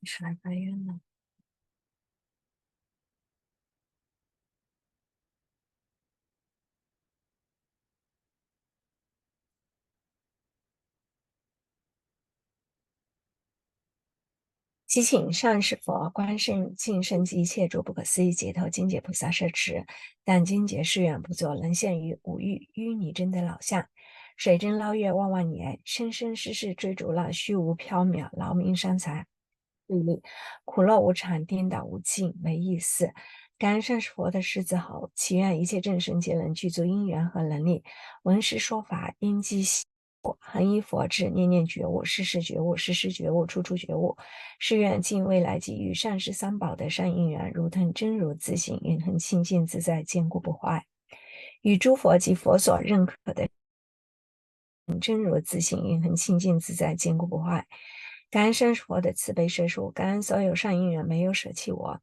是来法院了。祈请上师佛，观世尽生极一切诸不可思议解脱境界菩萨摄持。但今劫誓愿不作，能现于五欲淤泥真的老相。水真捞月万万年，生生世世追逐了虚无缥缈劳民伤财对立，苦乐无常，颠倒无尽，没意思。感恩上师佛的狮子吼，祈愿一切众生皆能具足因缘和能力，闻师说法，因机习恒依佛智，念念觉悟，事事觉悟，时时觉悟，处处觉悟。誓愿尽未来际遇上师三宝的善因缘，如同真如自性，永恒清净自在，坚固不坏。与诸佛及佛所认可的真如自性，永恒清净自在，坚固不坏。感恩上师佛的慈悲摄受，感恩所有善因缘没有舍弃我。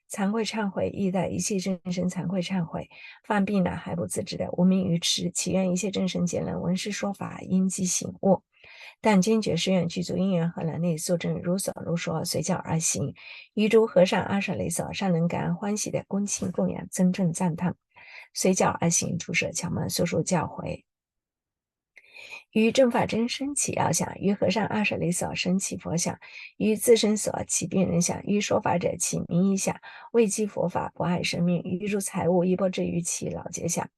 惭愧忏悔，意在一切众生惭愧忏悔，犯病了还不自知的无名愚痴，祈愿一切众生皆能闻师说法，因机醒悟。但坚决誓愿具足因缘和能力，素正如所如说，随教而行。于诸和尚阿舍利所，尚能感恩欢喜的恭敬供养，尊重赞叹，随教而行，出舍巧门，速速教诲。于正法真生起要想，于和尚阿舍利所生起佛想，于自身所起病人想，于说法者起名义想，为积佛法不爱生命，于诸财物一波至于其老劫想。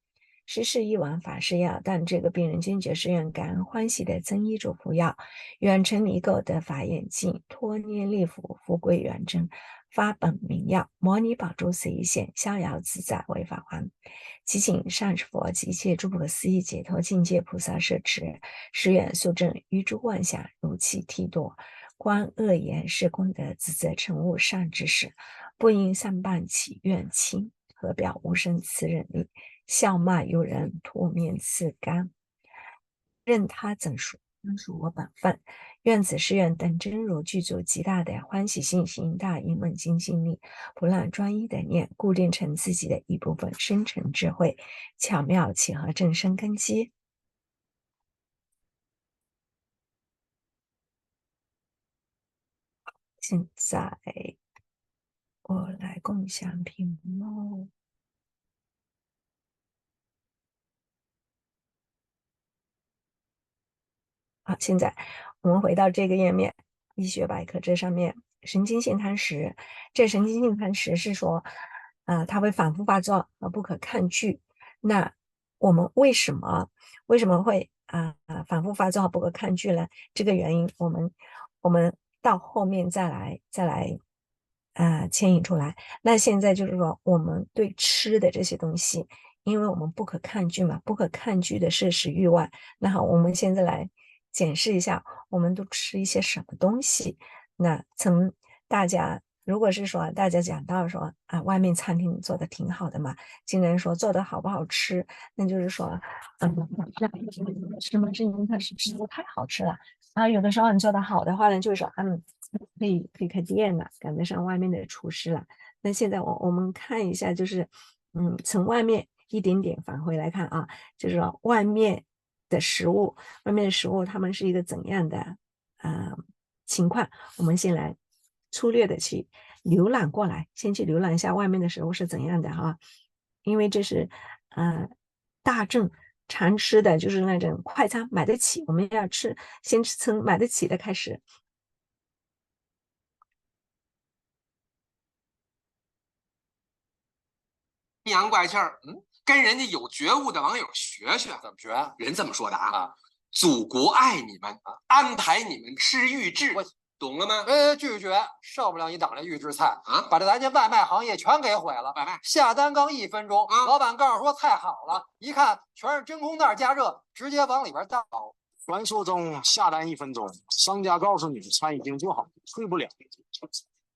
时事一碗法是药，但这个病人坚决誓愿感恩欢喜的增医嘱服药，远程离垢得法眼净，托捏利福，富贵远征，发本名药，摩尼宝珠随一现，逍遥自在为法还。祈请上师佛及一切诸不可思议解脱境界菩萨摄持，誓愿速证于诸妄想如期剃度，观恶言是功德，自责成悟善知识，不因善办起怨亲，何表无生慈忍力，笑骂由人，唾面刺肝，任他怎说，当属我本分。愿此誓愿等真如具足极大的欢喜信心、大因梦精进力，不乱专一的念，固定成自己的一部分，生成智慧，巧妙契合正生根基。现在我来共享屏幕。好，现在我们回到这个页面，医学百科这上面，神经性贪食。这神经性贪食是说，它会反复发作而不可抗拒。那我们为什么会反复发作而不可抗拒呢？这个原因我们到后面再来牵引出来。那现在就是说，我们对吃的这些东西，因为我们不可抗拒嘛，不可抗拒的是食欲外。那好，我们现在来检视一下，我们都吃一些什么东西。那从大家如果是说大家讲到说外面餐厅做的挺好的嘛，竟然说做的好不好吃，那就是说，吃嘛，是因为它是吃的太好吃了。然后有的时候你做的好的话呢，就是说，可以开店了，赶得上外面的厨师了。那现在我们看一下，就是从外面一点点返回来看啊，就是说外面的食物它们是一个怎样的情况？我们先来粗略的去浏览过来，先去浏览一下外面的食物是怎样的哈，因为这是大众常吃的就是那种快餐，买得起，我们要吃，先从买得起的开始。阴阳怪气儿，跟人家有觉悟的网友学学。怎么学？人这么说的啊，祖国爱你们，安排你们吃预制，懂了吗？拒绝，受不了你党这预制菜啊！把这咱家外卖行业全给毁了。外卖下单刚1分钟，老板告诉说菜好了，一看全是真空袋加热，直接往里边倒。传说中下单1分钟，商家告诉你菜已经做好，退不了。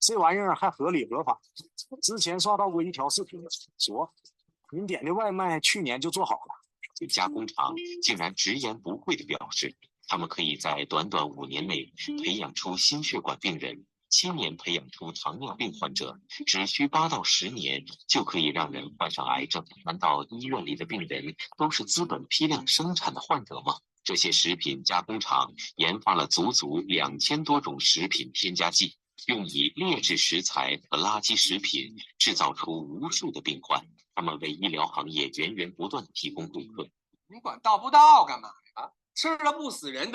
这玩意儿还合理合法。之前刷到过一条视频，说您点的外卖去年就做好了。加工厂竟然直言不讳地表示，他们可以在短短5年内培养出心血管病人，7年培养出糖尿病患者，只需8到10年就可以让人患上癌症。难道医院里的病人都是资本批量生产的患者吗？这些食品加工厂研发了足足2000多种食品添加剂，用以劣质食材和垃圾食品制造出无数的病患，他们为医疗行业源源不断提供顾客。你管到不到干嘛呀？吃了不死人，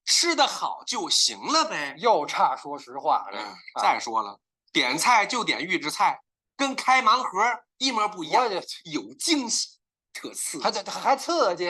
吃的好就行了呗。又差说实话了。再说了，点菜就点预制菜，跟开盲盒一模不一样，有惊喜，特刺激。还刺激？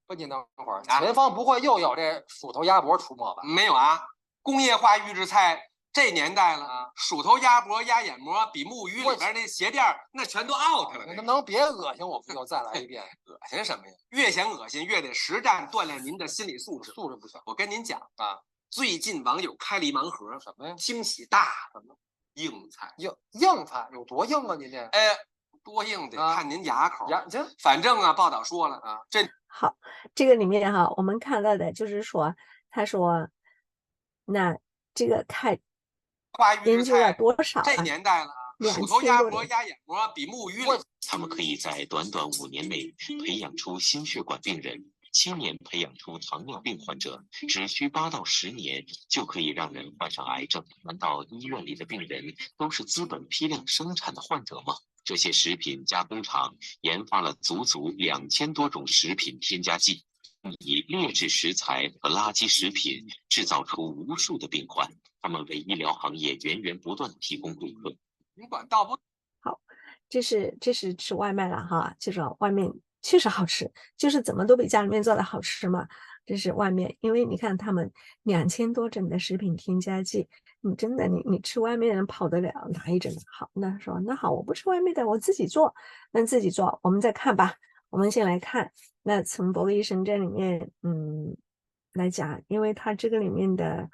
不，你等会儿，前方不会又有这鼠头鸭脖出没吧？没有啊，工业化预制菜这年代了，鼠头鸭脖、鸭眼膜、比目鱼里边那鞋垫那全都 out 了。能别恶心我不就再来一遍？恶心什么呀？越嫌恶心，越得实战锻炼您的心理素质。素质不行。我跟您讲啊，最近网友开了一盲盒，什么呀？惊喜大什么？硬菜。硬菜有多硬啊？您这？多硬得看您牙口。反正啊，报道说了啊，这好，这个里面哈，我们看到的就是说，他说，那这个看研究了多少？这年代了，鼠头鸭脖、鸭眼膜、比目鱼，他们可以在短短5年内培养出心血管病人，7年培养出糖尿病患者，只需8到10年就可以让人患上癌症。难道医院里的病人都是资本批量生产的患者吗？这些食品加工厂研发了足足2000多种食品添加剂，以劣质食材和垃圾食品制造出无数的病患，他们为医疗行业源源不断提供顾客。你管到不？好，这是吃外卖了哈，这种外面确实好吃，就是怎么都比家里面做的好吃嘛。这是外面，因为你看他们2000多种的食品添加剂，你真的你吃外面人跑得了哪一种？好，那说那好，我不吃外面的，我自己做。那自己做，我们再看吧。我们先来看，那从博格医生这里面，来讲，因为他这个里面的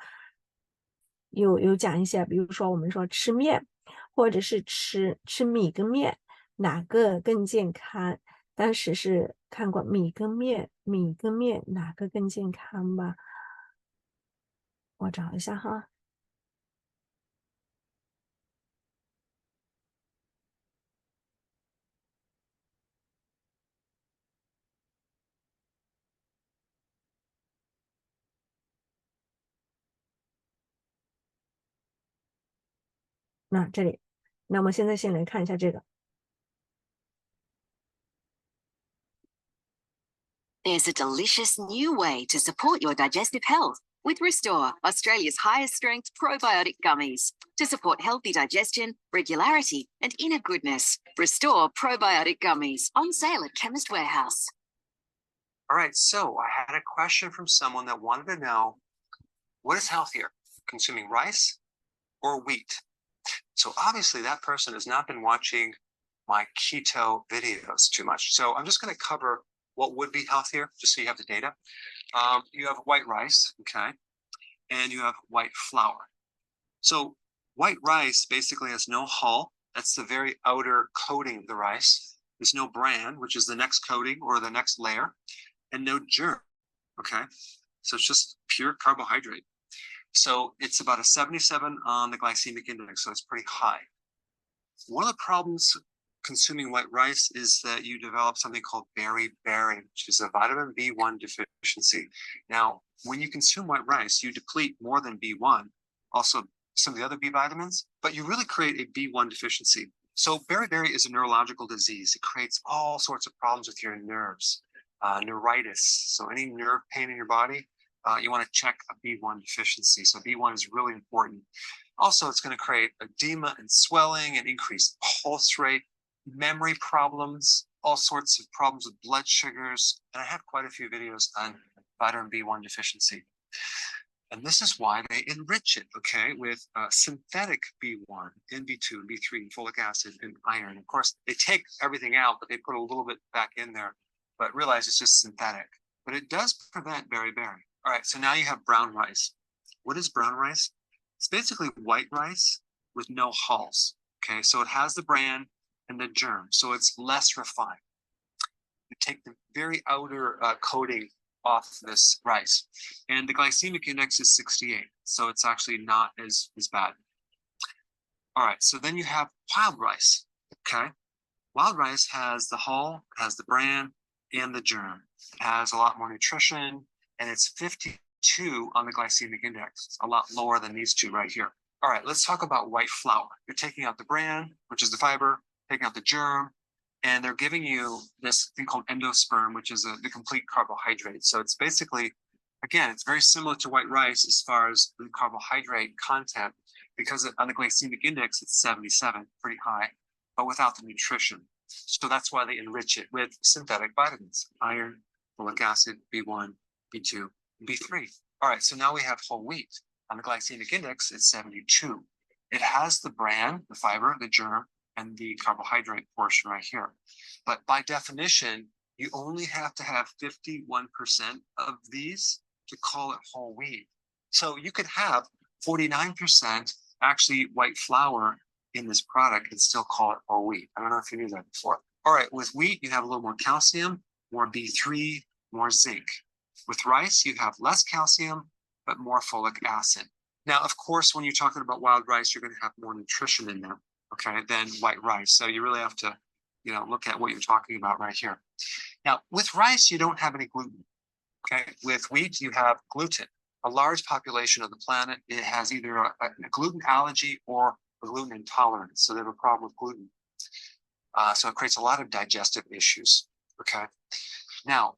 有讲一些，比如说我们说吃面，或者是吃米跟面，哪个更健康？当时是看过米跟面哪个更健康吧？我找一下哈。那这里，那我们现在先来看一下这个。There's a delicious new way to support your digestive health with Restore, Australia's highest strength probiotic gummies. To support healthy digestion, regularity, and inner goodness, Restore probiotic gummies on sale at Chemist Warehouse. All right, so I had a question from someone that wanted to know, what is healthier, consuming rice or wheat? So obviously that person has not been watching my keto videos too much. So I'm just going to cover what would be healthier, just so you have the data. You have white rice, okay, and you have white flour. So white rice basically has no hull. That's the very outer coating of the rice. There's no bran, which is the next coating or the next layer, and no germ, okay? So it's just pure carbohydrate. So it's about a 77 on the glycemic index, so it's pretty high. One of the problems consuming white rice is that you develop something called beriberi, which is a vitamin B1 deficiency. Now, when you consume white rice, you deplete more than B1, also some of the other B vitamins, but you really create a B1 deficiency. So beriberi is a neurological disease. It creates all sorts of problems with your nerves, neuritis. So any nerve pain in your body, you want to check a B1 deficiency. So B1 is really important. Also, it's going to create edema and swelling and increased pulse rate, memory problems, all sorts of problems with blood sugars. And I have quite a few videos on vitamin B1 deficiency. And this is why they enrich it, okay, with synthetic B1 and B2 and B3, folic acid and iron. Of course, they take everything out, but they put a little bit back in there. But realize it's just synthetic. But it does prevent beriberi. All right, so now you have brown rice. What is brown rice? It's basically white rice with no hulls, okay? So it has the bran and the germ, so it's less refined. You take the very outer coating off this rice, and the glycemic index is 68, so it's actually not as bad. All right, so then you have wild rice, okay? Wild rice has the hull, has the bran, and the germ. It has a lot more nutrition, and it's 50 2 on the glycemic index. It's a lot lower than these two right here. All right, let's talk about white flour. You're taking out the bran, which is the fiber, taking out the germ, and they're giving you this thing called endosperm, which is the complete carbohydrate. So it's basically, again, it's very similar to white rice as far as the carbohydrate content, because on the glycemic index, it's 77, pretty high, but without the nutrition. So that's why they enrich it with synthetic vitamins, iron, folic acid, B1, B2, B3. All right, so now we have whole wheat. On the glycemic index, it's 72. It has the bran, the fiber, the germ, and the carbohydrate portion right here. But by definition, you only have to have 51% of these to call it whole wheat. So you could have 49% actually white flour in this product and still call it whole wheat. I don't know if you knew that before. All right, with wheat, you have a little more calcium, more B3, more zinc. With rice, you have less calcium, but more folic acid. Now, of course, when you're talking about wild rice, you're going to have more nutrition in there, okay, than white rice. So you really have to, look at what you're talking about right here. Now, with rice, you don't have any gluten, okay? With wheat, you have gluten. A large population of the planet, it has either a gluten allergy or a gluten intolerance. So they have a problem with gluten. So it creates a lot of digestive issues, okay? Now,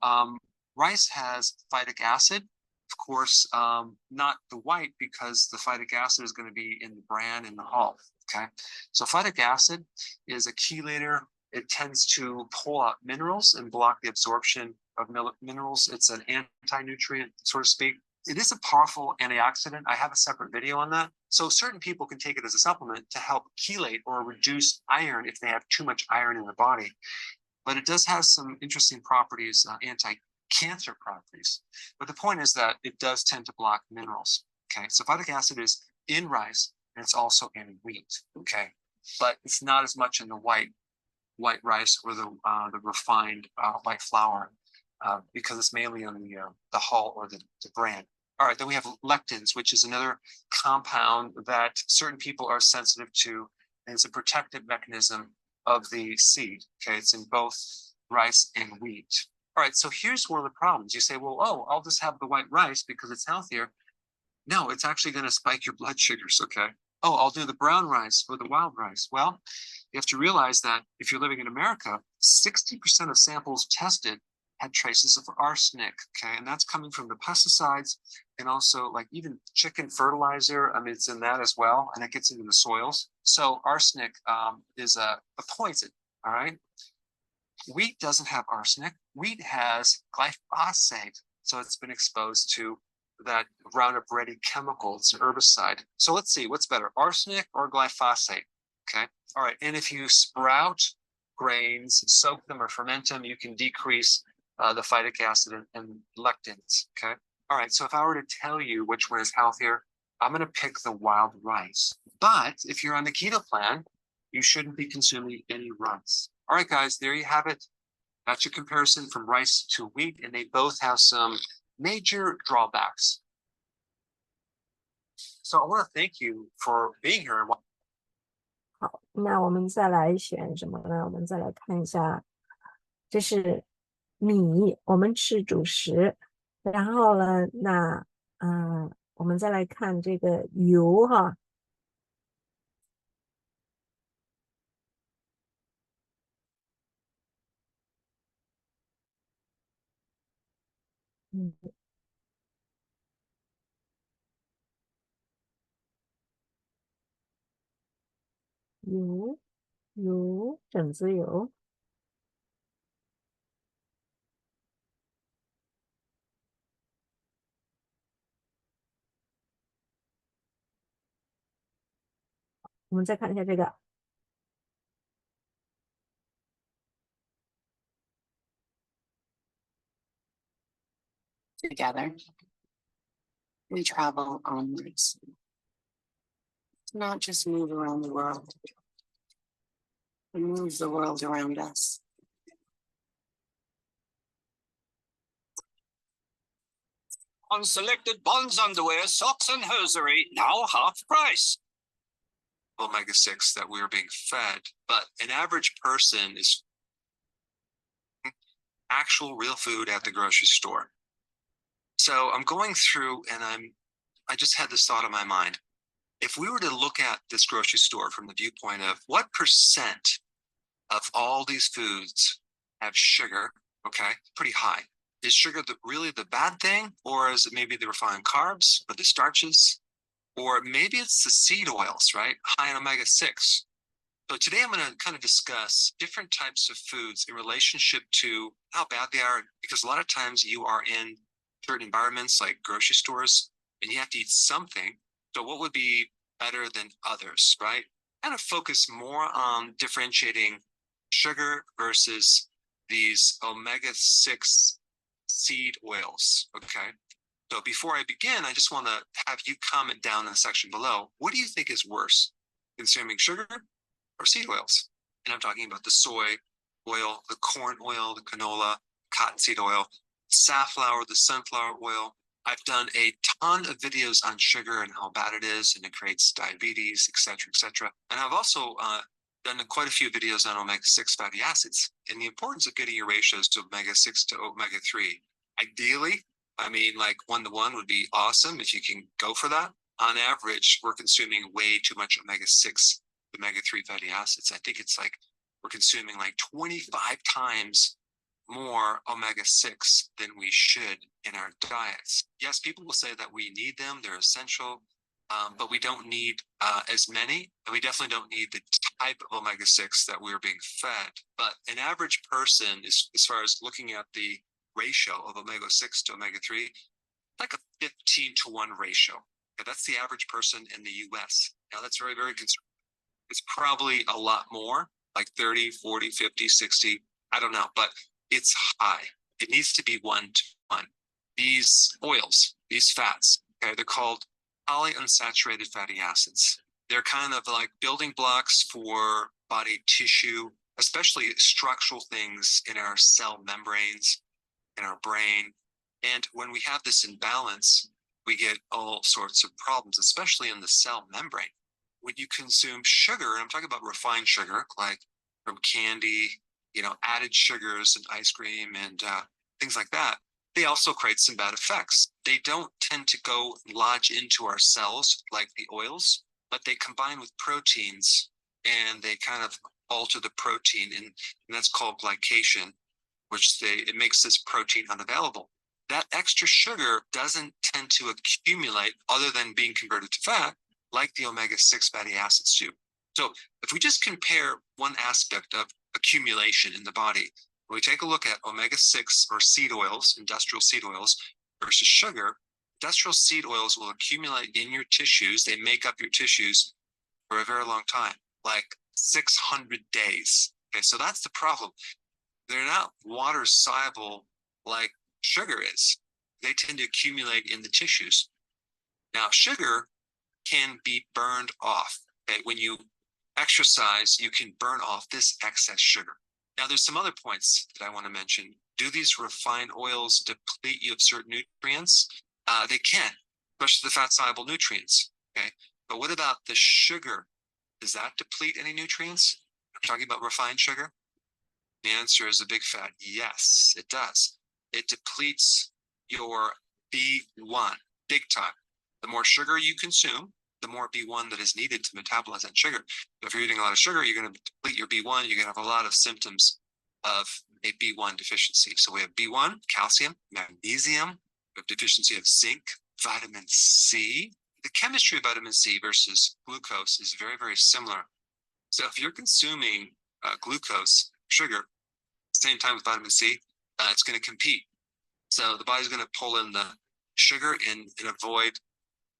rice has phytic acid. Of course, not the white, because the phytic acid is going to be in the bran and the hull, okay? So phytic acid is a chelator. It tends to pull out minerals and block the absorption of minerals. It's an anti-nutrient, so to speak. It is a powerful antioxidant. I have a separate video on that. So certain people can take it as a supplement to help chelate or reduce iron if they have too much iron in their body. But it does have some interesting properties, anti-cancer properties. But the point is that it does tend to block minerals, okay? So phytic acid is in rice, and it's also in wheat, okay? But it's not as much in the white rice or the refined white flour, because it's mainly on the hull or the bran. All right, then we have lectins, which is another compound that certain people are sensitive to, and it's a protective mechanism of the seed, okay? It's in both rice and wheat. All right, so here's one of the problems. You say, well, I'll just have the white rice because it's healthier. No, it's actually going to spike your blood sugars, okay? Oh, I'll do the brown rice or the wild rice. Well, you have to realize that if you're living in America, 60% of samples tested had traces of arsenic, okay? And that's coming from the pesticides and also like even chicken fertilizer. I mean, it's in that as well, and it gets into the soils. So arsenic is a poison, all right? Wheat doesn't have arsenic. Wheat has glyphosate. So it's been exposed to that Roundup Ready chemical. It's an herbicide. So let's see, what's better, arsenic or glyphosate? Okay. All right. And if you sprout grains, soak them or ferment them, you can decrease the phytic acid and lectins. Okay. All right. So if I were to tell you which one is healthier, I'm going to pick the wild rice. But if you're on the keto plan, you shouldn't be consuming any rice. All right, guys, there you have it. That's your comparison from rice to wheat, and they both have some major drawbacks. So I want to thank you for being here. 好，那我们再来选什么呢？我们再来看一下，这是米，我们吃主食。然后呢，我们再来看这个油哈。油，整子油。我们再看一下这个。Together, we travel onwards. Not just move around the world, we move the world around us. On selected Bonds underwear, socks and hosiery, now half price. Omega-6 that we're being fed, but an average person is actual real food at the grocery store. So I'm going through and I just had this thought in my mind. If we were to look at this grocery store from the viewpoint of what percent of all these foods have sugar, okay, pretty high. Is sugar really the bad thing? Or is it maybe the refined carbs or the starches? Or maybe it's the seed oils, right? High in omega-6. So today I'm going to kind of discuss different types of foods in relationship to how bad they are, because a lot of times you are in certain environments like grocery stores and you have to eat something. So what would be better than others, right? Kind of focus more on differentiating sugar versus these omega-6 seed oils, okay? So before I begin, I just want to have you comment down in the section below. What do you think is worse, consuming sugar or seed oils? And I'm talking about the soy oil, the corn oil, the canola, cottonseed oil, safflower, the sunflower oil. I've done a ton of videos on sugar and how bad it is, and it creates diabetes, et cetera, and I've also done quite a few videos on omega-6 fatty acids and the importance of getting your ratios to omega-6 to omega-3. Ideally, I mean, like 1-to-1 would be awesome if you can go for that. On average, we're consuming way too much omega-6 to omega-3 fatty acids. I think it's like we're consuming like 25 times more omega-6 than we should in our diets. Yes, people will say that we need them, they're essential, but we don't need as many, and we definitely don't need the type of omega-6 that we're being fed. But an average person, as far as looking at the ratio of omega-6 to omega-3, like a 15-to-1 ratio. Okay, that's the average person in the US. Now that's very, very conservative. It's probably a lot more, like 30, 40, 50, 60, I don't know, but it's high. It needs to be 1-to-1. These oils, these fats, okay, they're called polyunsaturated fatty acids. They're kind of like building blocks for body tissue, especially structural things in our cell membranes, in our brain. And when we have this imbalance, we get all sorts of problems, especially in the cell membrane. When you consume sugar, and I'm talking about refined sugar, like from candy, added sugars and ice cream and things like that, they also create some bad effects. They don't tend to go lodge into our cells like the oils, but they combine with proteins and they kind of alter the protein, and that's called glycation, which it makes this protein unavailable. That extra sugar doesn't tend to accumulate other than being converted to fat like the omega-6 fatty acids do. So if we just compare one aspect of accumulation in the body, when we take a look at omega-6 or seed oils, industrial seed oils versus sugar, industrial seed oils will accumulate in your tissues. They make up your tissues for a very long time, like 600 days. Okay, so that's the problem. They're not water soluble like sugar is. They tend to accumulate in the tissues. Now, sugar can be burned off. Okay, when you exercise, you can burn off this excess sugar. Now, there's some other points that I want to mention. Do these refined oils deplete you of certain nutrients? They can, especially the fat-soluble nutrients. Okay, but what about the sugar? Does that deplete any nutrients? I'm talking about refined sugar. The answer is a big fat yes, it does. It depletes your B1 big time. The more sugar you consume, the more B1 that is needed to metabolize that sugar. So if you're eating a lot of sugar, you're going to deplete your B1. You're going to have a lot of symptoms of a B1 deficiency. So we have B1, calcium, magnesium, we have deficiency of zinc, vitamin C. The chemistry of vitamin C versus glucose is very, very similar. So if you're consuming glucose, sugar, same time with vitamin C, it's going to compete. So the body's going to pull in the sugar and avoid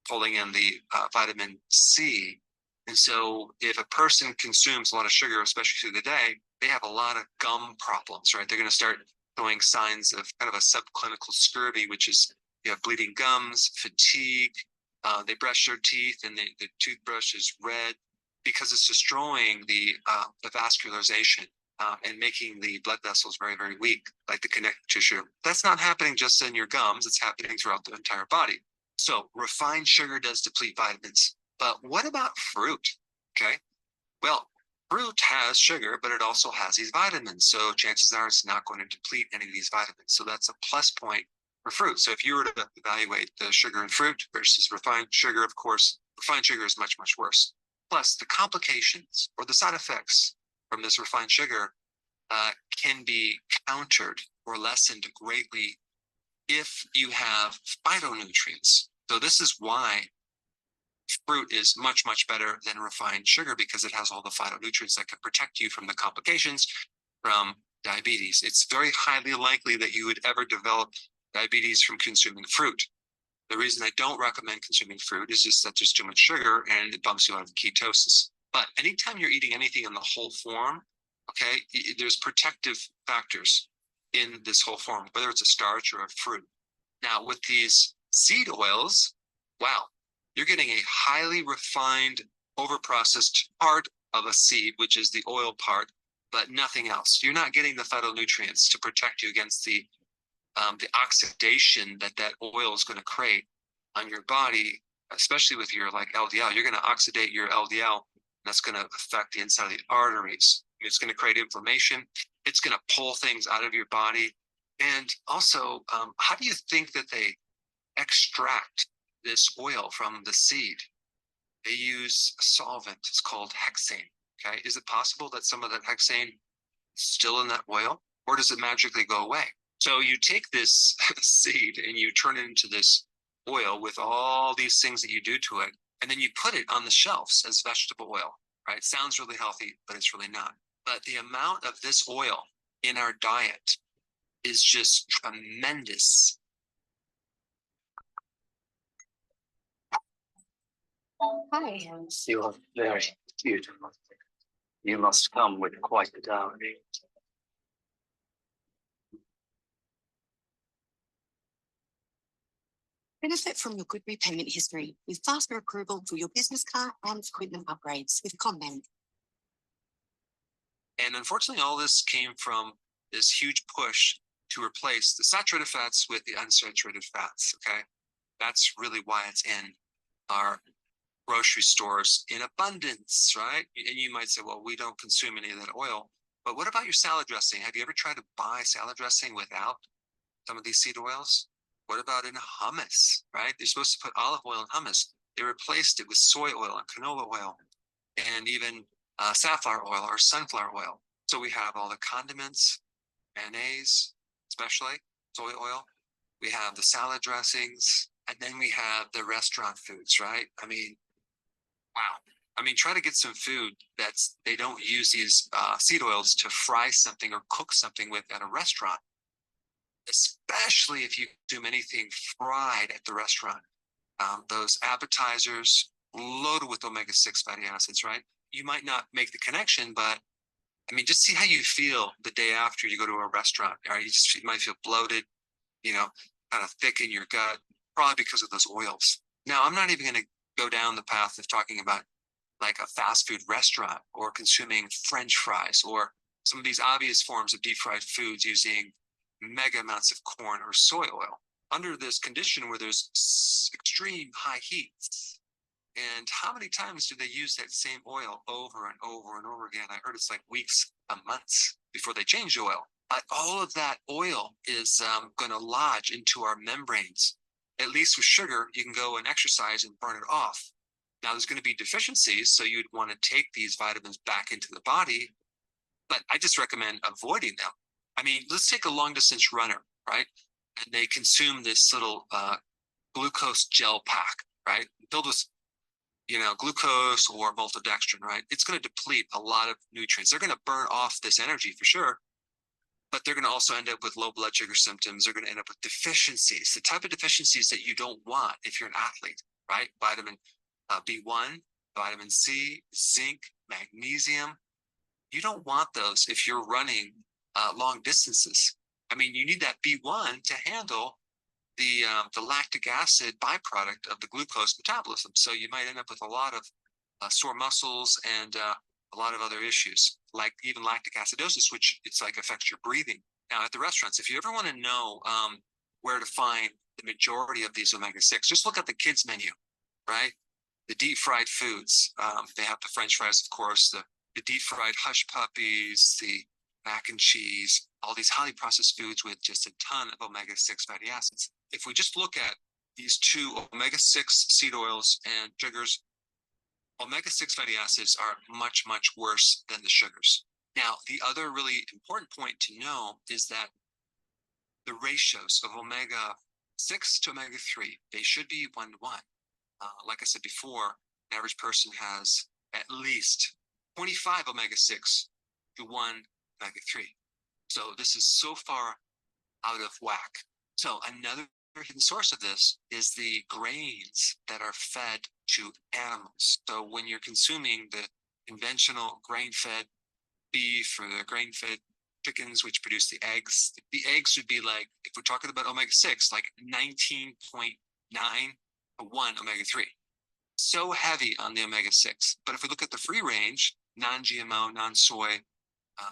pulling in the vitamin C. And so if a person consumes a lot of sugar, especially through the day, they have a lot of gum problems, right? They're going to start showing signs of kind of a subclinical scurvy, which is you have bleeding gums, fatigue. They brush their teeth and the toothbrush is red because it's destroying the vascularization and making the blood vessels very, very weak, like the connective tissue. That's not happening just in your gums. It's happening throughout the entire body. So refined sugar does deplete vitamins. But what about fruit? Okay. Well, fruit has sugar, but it also has these vitamins. So chances are it's not going to deplete any of these vitamins. So that's a plus point for fruit. So if you were to evaluate the sugar in fruit versus refined sugar, of course, refined sugar is much, much worse. Plus, the complications or the side effects from this refined sugar can be countered or lessened greatly if you have phytonutrients. So this is why fruit is much, much better than refined sugar, because it has all the phytonutrients that can protect you from the complications from diabetes. It's very highly likely that you would ever develop diabetes from consuming fruit. The reason I don't recommend consuming fruit is just that there's too much sugar and it bumps you out of ketosis. But anytime you're eating anything in the whole form, okay, there's protective factors in this whole form, whether it's a starch or a fruit. Now, with these seed oils, wow, you're getting a highly refined, overprocessed part of a seed, which is the oil part, but nothing else. You're not getting the phytonutrients to protect you against the oxidation that oil is going to create on your body, especially with your like LDL. You're going to oxidate your LDL, and that's going to affect the inside of the arteries. It's going to create inflammation. It's going to pull things out of your body. And also, how do you think that they extract this oil from the seed? They use a solvent. It's called hexane. Okay, is it possible that some of that hexane is still in that oil, or does it magically go away? So you take this seed and you turn it into this oil with all these things that you do to it, and then you put it on the shelves as vegetable oil, right? Sounds really healthy, but it's really not. But the amount of this oil in our diet is just tremendous. Hi. You are very beautiful. You must come with quite a dowry. Benefit from your good repayment history with faster approval for your business car and equipment upgrades with ComBank. And unfortunately, all this came from this huge push to replace the saturated fats with the unsaturated fats, okay? That's really why it's in our grocery stores in abundance, right? And you might say, well, we don't consume any of that oil. But what about your salad dressing? Have you ever tried to buy salad dressing without some of these seed oils? What about in hummus, right? They're supposed to put olive oil in hummus. They replaced it with soy oil and canola oil and even safflower oil or sunflower oil. So we have all the condiments, mayonnaise, especially soy oil. We have the salad dressings, and then we have the restaurant foods, right? I mean, wow. I mean, try to get some food they don't use these seed oils to fry something or cook something with at a restaurant, especially if you consume anything fried at the restaurant. Those appetizers loaded with omega-6 fatty acids, right? You might not make the connection, but I mean, just see how you feel the day after you go to a restaurant, right? You might feel bloated, kind of thick in your gut, probably because of those oils. Now, I'm not even going to go down the path of talking about like a fast food restaurant or consuming French fries or some of these obvious forms of deep fried foods using mega amounts of corn or soy oil under this condition where there's extreme high heats. And how many times do they use that same oil over and over and over again? I heard it's like weeks and months before they change the oil. But all of that oil is going to lodge into our membranes. At least with sugar, you can go and exercise and burn it off. Now, there's going to be deficiencies, so you'd want to take these vitamins back into the body. But I just recommend avoiding them. I mean, let's take a long-distance runner, right? And they consume this little glucose gel pack, right? Filled with glucose or maltodextrin, right? It's going to deplete a lot of nutrients. They're going to burn off this energy for sure, but they're going to also end up with low blood sugar symptoms. They're going to end up with deficiencies, the type of deficiencies that you don't want if you're an athlete, right? Vitamin B1, vitamin C, zinc, magnesium. You don't want those if you're running long distances. I mean, you need that B1 to handle the lactic acid byproduct of the glucose metabolism. So you might end up with a lot of sore muscles and a lot of other issues, like even lactic acidosis, which it's like affects your breathing. Now at the restaurants, if you ever want to know where to find the majority of these omega-6, just look at the kids menu, right? The deep fried foods. They have the French fries, of course, the deep fried hush puppies, the mac and cheese, all these highly processed foods with just a ton of omega-6 fatty acids. If we just look at these two omega-6 seed oils and sugars, omega-6 fatty acids are much, much worse than the sugars. Now, the other really important point to know is that the ratios of omega-6 to omega-3, they should be 1 to 1. Like I said before, an average person has at least 25 omega-6 to 1 omega-3. So this is so far out of whack. So another hidden source of this is the grains that are fed to animals. So when you're consuming the conventional grain-fed beef or the grain-fed chickens, which produce the eggs would be like, if we're talking about omega-6, like 19.9 to 1 omega-3. So heavy on the omega-6. But if we look at the free range, non-GMO, non-soy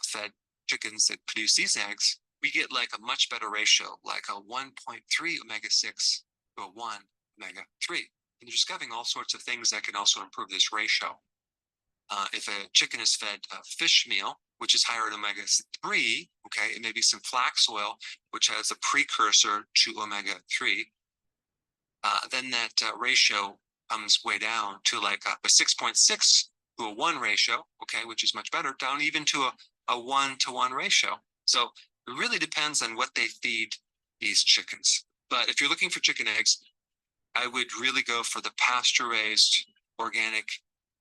fed chickens that produce these eggs, we get like a much better ratio, like a 1.3 omega-6 to a 1 omega-3. And you're discovering all sorts of things that can also improve this ratio. If a chicken is fed fish meal, which is higher in omega-3, okay, it may be some flax oil, which has a precursor to omega-3, then that ratio comes way down to like a 6.6 to a 1 ratio, okay, which is much better, down even to a 1-to-1 ratio. So it really depends on what they feed these chickens. But if you're looking for chicken eggs, I would really go for the pasture-raised organic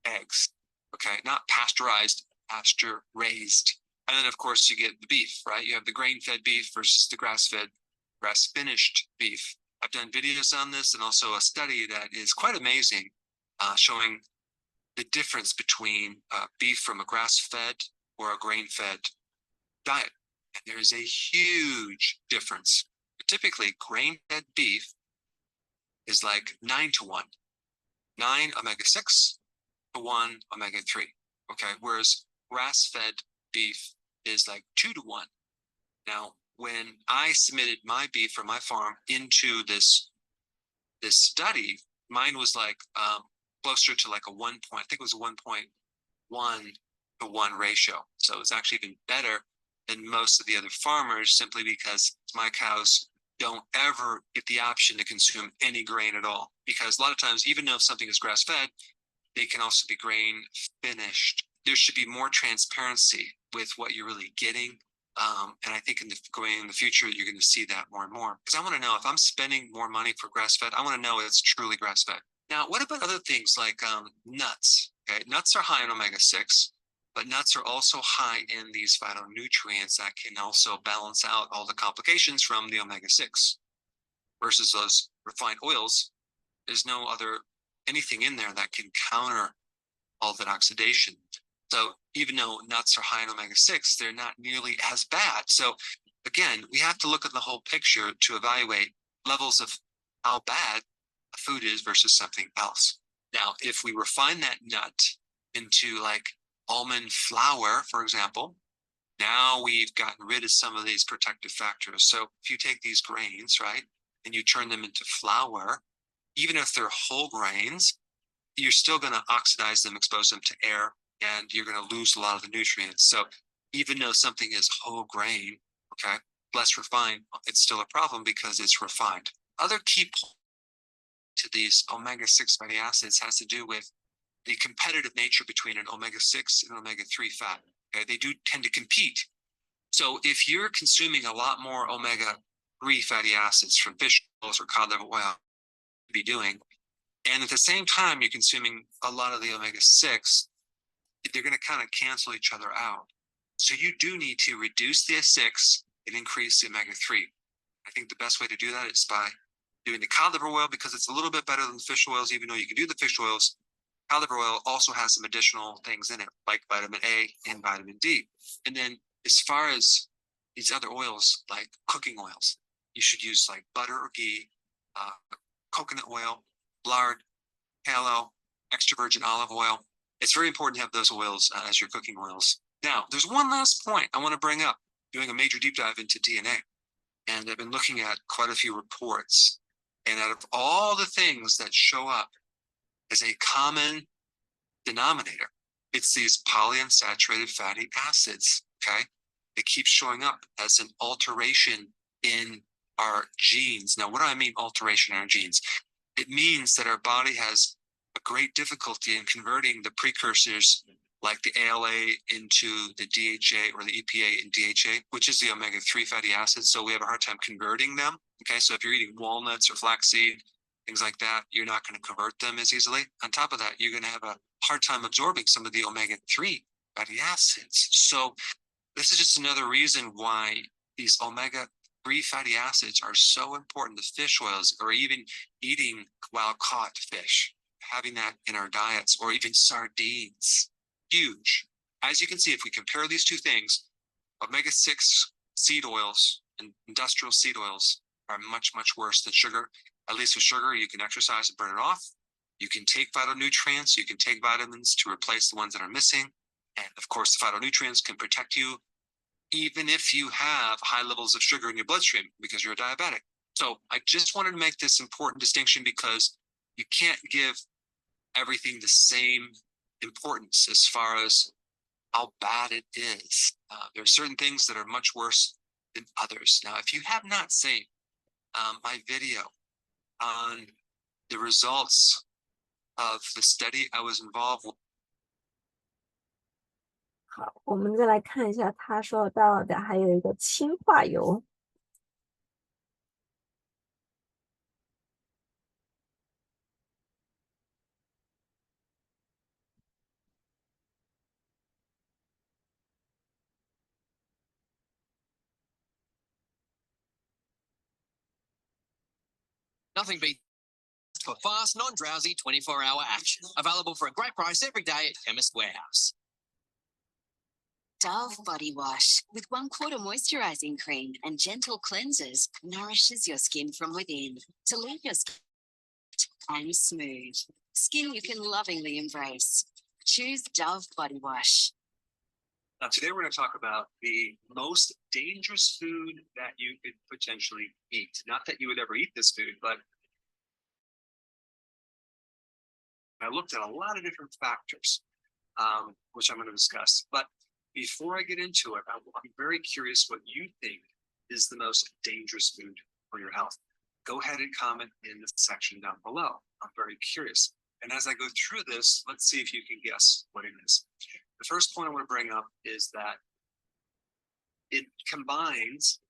eggs, okay, not pasteurized, pasture-raised. And then, of course, you get the beef, right? You have the grain-fed beef versus the grass-fed, grass-finished beef. I've done videos on this and also a study that is quite amazing, showing the difference between beef from a grass-fed or a grain-fed diet. And there is a huge difference. Typically, grain-fed beef is like 9 to 1, 9 omega-6 to 1 omega-3. Okay, whereas grass-fed beef is like 2 to 1. Now, when I submitted my beef from my farm into this study, mine was like closer to like a 1 point. I think it was a 1.1 to 1 ratio. So it's actually even better than most of the other farmers, simply because my cows don't ever get the option to consume any grain at all. Because a lot of times, even though something is grass-fed, they can also be grain finished. There should be more transparency with what you're really getting. And I think going in the future, you're going to see that more and more. Because I want to know, if I'm spending more money for grass-fed, I want to know it's truly grass-fed. Now, what about other things like nuts? Okay, nuts are high in omega-6, but nuts are also high in these phytonutrients that can also balance out all the complications from the omega-6. Versus those refined oils, there's no other anything in there that can counter all that oxidation. So even though nuts are high in omega-6, they're not nearly as bad. So again, we have to look at the whole picture to evaluate levels of how bad a food is versus something else. Now, if we refine that nut into like almond flour, for example, now we've gotten rid of some of these protective factors. So if you take these grains, right, and you turn them into flour, even if they're whole grains, you're still going to oxidize them, expose them to air, and you're going to lose a lot of the nutrients. So even though something is whole grain, okay, less refined, it's still a problem because it's refined. Other key point to these omega-6 fatty acids has to do with the competitive nature between an omega-6 and omega-3 fat. Okay, they do tend to compete. So if you're consuming a lot more omega-3 fatty acids from fish oils or cod liver oil, be doing, and at the same time you're consuming a lot of the omega-6, they're going to kind of cancel each other out. So you do need to reduce the 6 and increase the omega-3. I think the best way to do that is by doing the cod liver oil, because it's a little bit better than the fish oils. Even though you can do the fish oils, cod liver oil also has some additional things in it, like vitamin A and vitamin D. And then as far as these other oils, like cooking oils, you should use like butter or ghee, coconut oil, lard, tallow, extra virgin olive oil. It's very important to have those oils as your cooking oils. Now, there's one last point I want to bring up, doing a major deep dive into DNA. And I've been looking at quite a few reports. And out of all the things that show up as a common denominator, it's these polyunsaturated fatty acids, okay? It keeps showing up as an alteration in our genes. Now, what do I mean alteration in our genes? It means that our body has a great difficulty in converting the precursors like the ALA into the DHA or the EPA and DHA, which is the omega-3 fatty acids. So we have a hard time converting them. Okay, so if you're eating walnuts or flaxseed, things like that, you're not going to convert them as easily. On top of that, you're going to have a hard time absorbing some of the omega-3 fatty acids. So this is just another reason why these omega-3 fatty acids are so important. The fish oils, or even eating wild-caught fish, having that in our diets, or even sardines, huge. As you can see, if we compare these two things, omega-6 seed oils and industrial seed oils are much, much worse than sugar. At least with sugar, you can exercise and burn it off. You can take phytonutrients, you can take vitamins to replace the ones that are missing. And of course, the phytonutrients can protect you even if you have high levels of sugar in your bloodstream because you're a diabetic. So I just wanted to make this important distinction because you can't give everything the same importance as far as how bad it is. There are certain things that are much worse than others. Now, if you have not seen my video on the results of the study I was involved with. 好，我们再来看一下他说到的，还有一个氢化铀。Nothing beats for fast, non-drowsy 24-hour action. Available for a great price every day at Chemist Warehouse. Dove body wash with 1/4 moisturizing cream and gentle cleansers nourishes your skin from within to leave your skin and smooth. Skin you can lovingly embrace. Choose Dove body wash. Now, today we're going to talk about the most dangerous food that you could potentially eat. Not that you would ever eat this food, but I looked at a lot of different factors, which I'm going to discuss. But before I get into it, I'm very curious what you think is the most dangerous food for your health. Go ahead and comment in the section down below. I'm very curious. And as I go through this, let's see if you can guess what it is. The first point I want to bring up is that it combines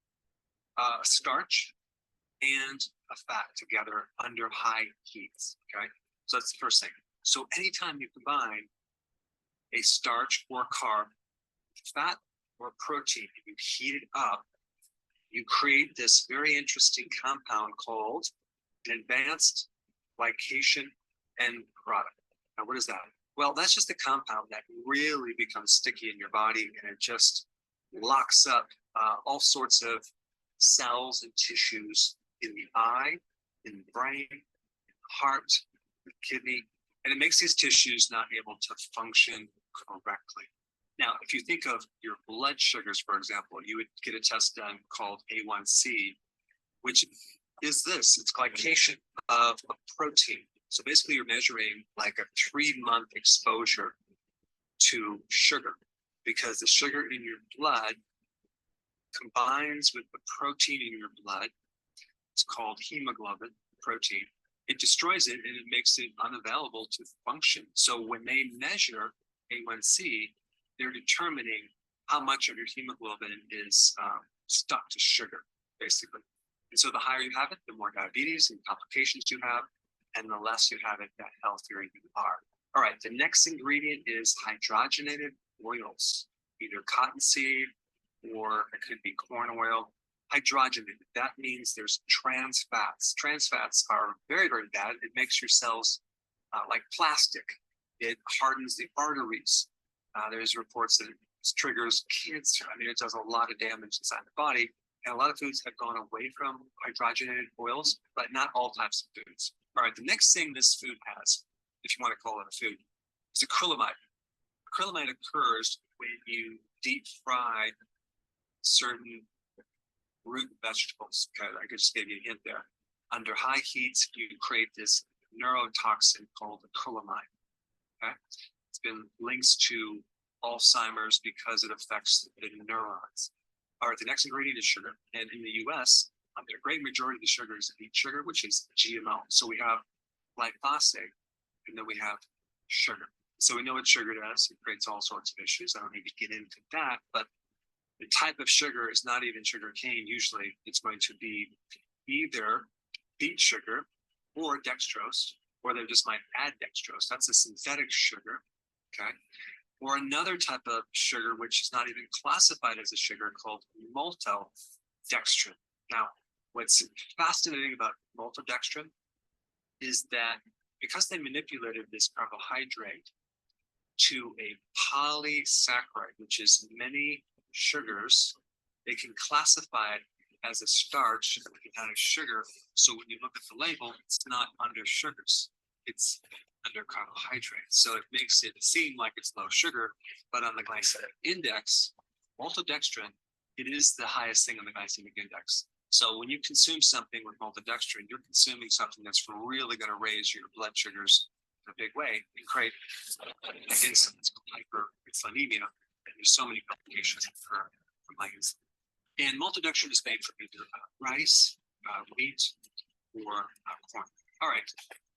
starch and a fat together under high heats, okay? So that's the first thing. So anytime you combine a starch or carb, fat or protein, and you heat it up, you create this very interesting compound called an advanced glycation end product. Now, what is that? Well, that's just a compound that really becomes sticky in your body, and it just locks up all sorts of cells and tissues in the eye, in the brain, in the heart, the kidney, and it makes these tissues not able to function correctly. Now, if you think of your blood sugars, for example, you would get a test done called A1C, which is this, it's glycation of a protein. So basically you're measuring like a 3-month exposure to sugar because the sugar in your blood combines with the protein in your blood. It's called hemoglobin protein. It destroys it and it makes it unavailable to function. So when they measure A1C, they're determining how much of your hemoglobin is stuck to sugar, basically. And so the higher you have it, the more diabetes and complications you have, and the less you have it, the healthier you are. All right, the next ingredient is hydrogenated oils, either cottonseed or it could be corn oil. Hydrogenated, that means there's trans fats. Trans fats are very, very bad. It makes your cells like plastic. It hardens the arteries. There's reports that it triggers cancer. I mean, it does a lot of damage inside the body. And a lot of foods have gone away from hydrogenated oils, but not all types of foods. All right, the next thing this food has, if you want to call it a food, is acrylamide. Acrylamide occurs when you deep fry certain root vegetables. Okay, I just gave you a hint there. Under high heats, you create this neurotoxin called acrylamide. Okay, it's been linked to Alzheimer's because it affects the neurons. All right, the next ingredient is sugar. And in the US, a great majority of the sugar is beet sugar, which is GMO. So we have glyphosate, and then we have sugar. So we know what sugar does. It creates all sorts of issues. I don't need to get into that, but the type of sugar is not even sugar cane. Usually it's going to be either beet sugar or dextrose, or they just might add dextrose. That's a synthetic sugar, okay? Or another type of sugar, which is not even classified as a sugar, called maltodextrin. Now, what's fascinating about maltodextrin is that because they manipulated this carbohydrate to a polysaccharide, which is many sugars, they can classify it as a starch and not a sugar. So when you look at the label, it's not under sugars, it's under carbohydrates. So it makes it seem like it's low sugar, but on the glycemic index, maltodextrin, it is the highest thing on the glycemic index. So when you consume something with maltodextrin, you're consuming something that's really going to raise your blood sugars in a big way and create insulin, hyperinsulinemia. And there's so many complications from high insulin. And maltodextrin is made from either rice, wheat, or corn. All right,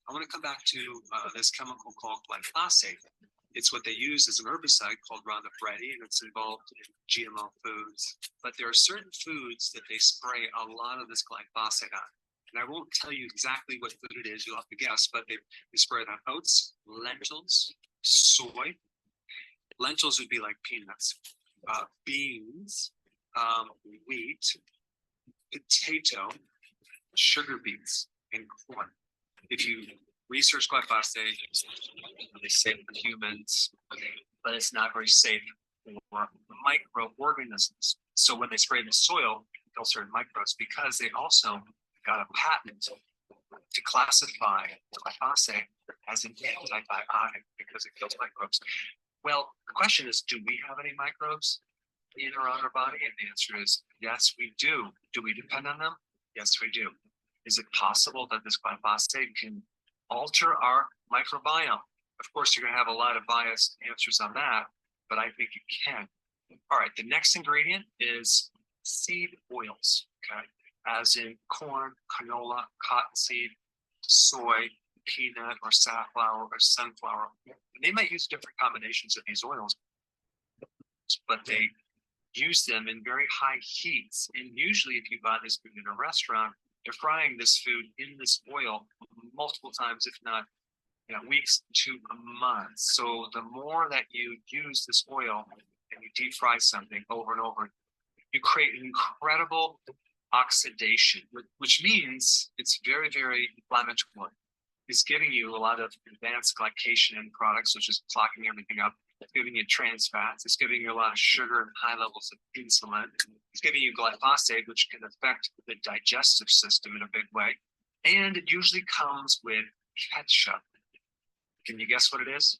I want to come back to this chemical called glyphosate. It's what they use as an herbicide called Roundup Ready, and it's involved in GMO foods. But there are certain foods that they spray a lot of this glyphosate on. And I won't tell you exactly what food it is, you'll have to guess, but they spray it on oats, lentils, soy. Lentils would be like peanuts, beans, wheat, potato, sugar beets, and corn. If you research glyphosate, they say for humans, but it's not very safe for microorganisms. So when they spray in the soil, it kills certain microbes because they also got a patent to classify glyphosate as an antibiotic because it kills microbes. Well, the question is, do we have any microbes in or on our body? And the answer is yes, we do. Do we depend on them? Yes, we do. Is it possible that this glyphosate can alter our microbiome? Of course, you're going to have a lot of biased answers on that, but I think it can. All right, the next ingredient is seed oils, okay? As in corn, canola, cottonseed, soy, peanut, or safflower, or sunflower. And they might use different combinations of these oils, but they use them in very high heats. And usually if you buy this food in a restaurant, they're frying this food in this oil multiple times, if not weeks to months. So the more that you use this oil and you deep fry something over and over, you create incredible oxidation, which means it's very, very inflammatory. It's giving you a lot of advanced glycation end products, which is clocking everything up. It's giving you trans fats. It's giving you a lot of sugar and high levels of insulin. It's giving you glyphosate, which can affect the digestive system in a big way. And it usually comes with ketchup. Can you guess what it is?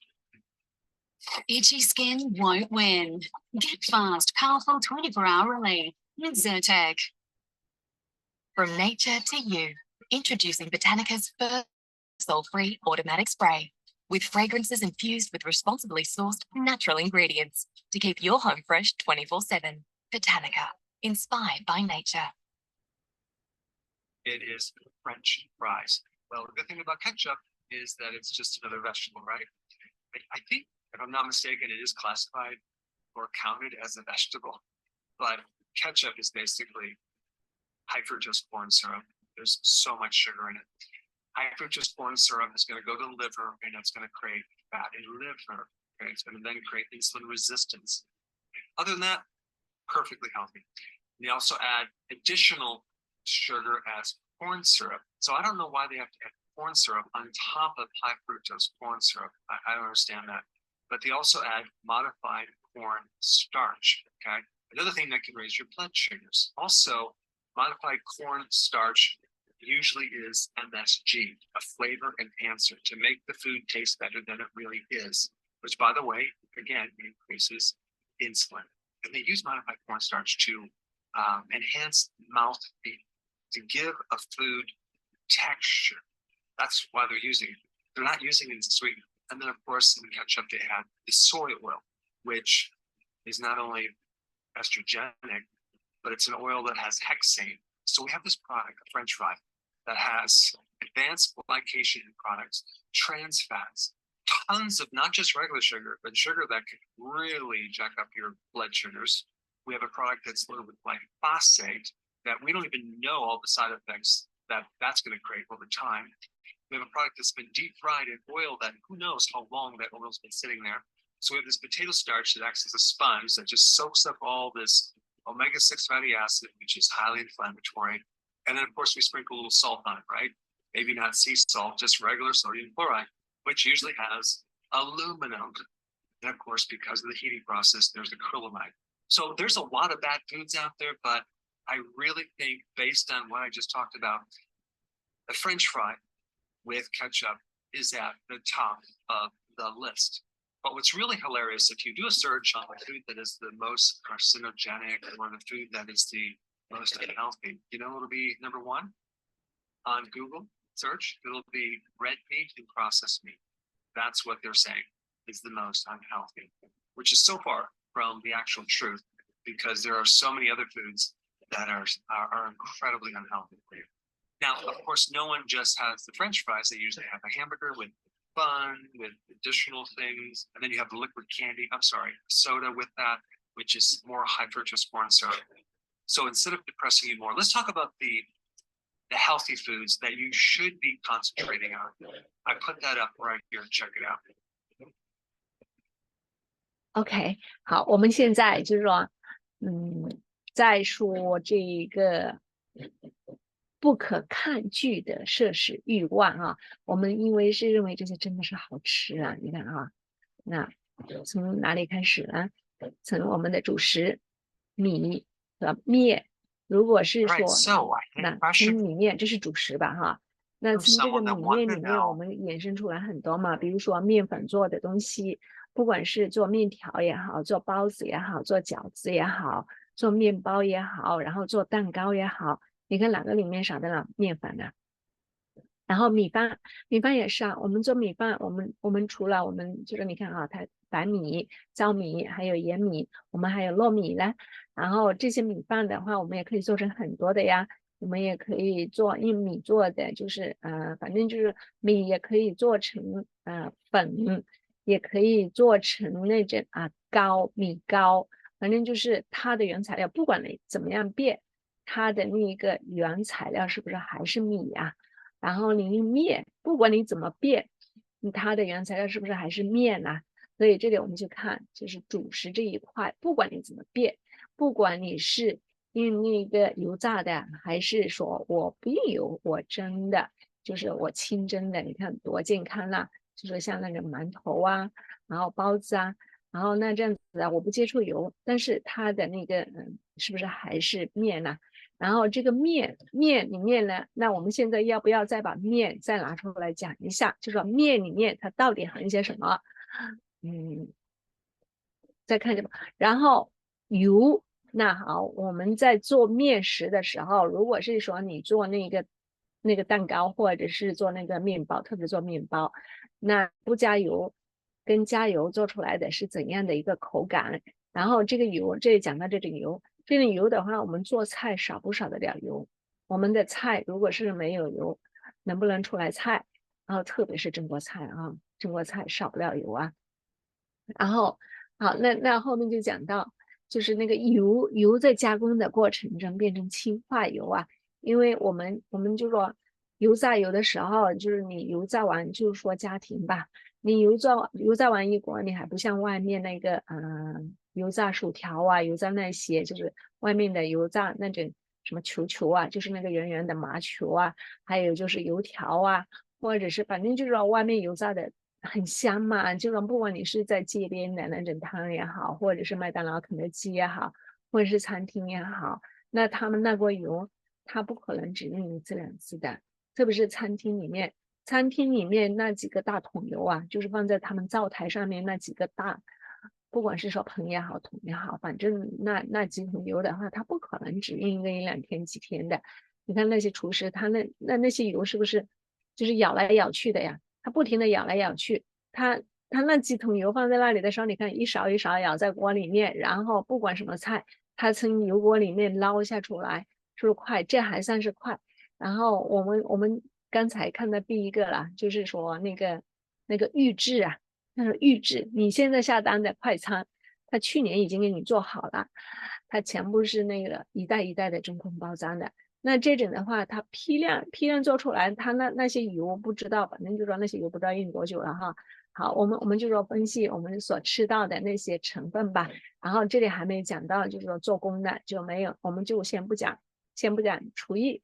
Itchy skin won't win. Get fast, powerful 24-hour relief with Zyrtec. From nature to you, introducing Botanica's first sulfur-free automatic spray, with fragrances infused with responsibly sourced natural ingredients to keep your home fresh 24/7. Botanica, inspired by nature. It is French fries. Well, the good thing about ketchup is that it's just another vegetable, right? I think, if I'm not mistaken, it is classified or counted as a vegetable, but ketchup is basically high fructose corn syrup. There's so much sugar in it. High fructose corn syrup is going to go to the liver and it's going to create fatty liver. Okay? It's going to then create insulin resistance. Other than that, perfectly healthy. They also add additional sugar as corn syrup. So I don't know why they have to add corn syrup on top of high fructose corn syrup. I don't understand that. But they also add modified corn starch. Okay. Another thing that can raise your blood sugars. Also, modified corn starch usually is MSG, a flavor enhancer to make the food taste better than it really is, which, by the way, again, increases insulin. And they use modified cornstarch to enhance mouthfeel, to give a food texture. That's why they're using it. They're not using it as sweet. And then, of course, in ketchup, they have the soy oil, which is not only estrogenic, but it's an oil that has hexane. So we have this product, a French fry, that has advanced glycation products, trans fats, tons of not just regular sugar, but sugar that can really jack up your blood sugars. We have a product that's loaded with glyphosate that we don't even know all the side effects that that's going to create over time. We have a product that's been deep fried in oil that who knows how long that oil's been sitting there. So we have this potato starch that acts as a sponge that just soaks up all this omega-6 fatty acid, which is highly inflammatory. And then, of course, we sprinkle a little salt on it, right? Maybe not sea salt, just regular sodium chloride, which usually has aluminum. And of course, because of the heating process, there's acrylamide. So there's a lot of bad foods out there, but I really think based on what I just talked about, the French fry with ketchup is at the top of the list. But what's really hilarious, if you do a search on the food that is the most carcinogenic or the food that is the most unhealthy, you know it'll be number one on Google search? It'll be red meat and processed meat. That's what they're saying is the most unhealthy, which is so far from the actual truth, because there are so many other foods that are incredibly unhealthy for you. Now, of course, no one just has the French fries. They usually have a hamburger with bun, with additional things. And then you have the liquid candy, soda with that, which is more high fructose corn syrup. So instead of depressing you more, let's talk about the healthy foods that you should be concentrating on. I put that up right here. Check it out. OK， 好，我们现在就是说，再说这个不可抗拒的摄食欲望啊，我们因为是认为这些真的是好吃啊，你看啊，那从哪里开始呢？从我们的主食米和面，如果是说那从米面，这是主食吧哈。那从这个米面里面，我们衍生出来很多嘛，比如说面粉做的东西，不管是做面条也好，做包子也好，做饺子也好，做面包也好，然后做蛋糕也好，你看哪个里面少得了面粉呢？然后米饭也是啊，我们做米饭，我们除了我们就是你看啊，它白米、糙米还有盐米，我们还有糯米呢。然后这些米饭的话，我们也可以做成很多的呀。我们也可以做用米做的，就是反正就是米也可以做成粉，也可以做成那种米糕，反正就是它的原材料，不管你怎么样变，它的那一个原材料是不是还是米啊？然后你面，不管你怎么变，它的原材料是不是还是面啊？所以这里我们就看，就是主食这一块，不管你怎么变，不管你是用那个油炸的，还是说我不用油，我蒸的，就是我清蒸的，你看多健康啦！就是像那个馒头啊，然后包子啊，然后那这样子啊，我不接触油，但是它的那个是不是还是面呢？然后这个面里面呢，那我们现在要不要再把面再拿出来讲一下？就说面里面它到底含一些什么？再看这个，然后油。那好，我们在做面食的时候，如果是说你做那个蛋糕，或者是做那个面包，特别做面包，那不加油跟加油做出来的是怎样的一个口感？然后这个油，这里讲到这种油，这种油的话，我们做菜少不少得了油？我们的菜如果是没有油，能不能出来菜？然后特别是中国菜啊，中国菜少不了油啊。然后好，那后面就讲到。就是那个油在加工的过程中变成氢化油啊，因为我们就说油炸油的时候，就是你油炸完，就是说家庭吧，你油炸完一锅，你还不像外面那个油炸薯条啊，油炸那些，就是外面的油炸那种什么球啊，就是那个圆圆的麻球啊，还有就是油条啊，或者是反正就是说外面油炸的。很香嘛，就说不管你是在街边的那种汤也好，或者是麦当劳、肯德基也好，或者是餐厅也好，那他们那锅油，它不可能只用一次两次的，特别是餐厅里面那几个大桶油啊，就是放在他们灶台上面那几个大，不管是说盆也好、桶也好，反正那几桶油的话，它不可能只用一两天、几天的。你看那些厨师，他那些油是不是就是舀来舀去的呀？它不停的舀来舀去，它那几桶油放在那里的时候，你看一勺一勺舀在锅里面，然后不管什么菜，它从油锅里面捞下出来，是不是快？这还算是快。然后我们刚才看到第一个了，就是说那个预制啊，那个预制，你现在下单的快餐，它去年已经给你做好了，它全部是那个一袋一袋的真空包装的。那这种的话，它批量做出来，它那些油不知道，反正就说那些油不知道用多久了哈。好，我们就说分析我们所吃到的那些成分吧。然后这里还没讲到，就是说做工的就没有，我们就先不讲厨艺，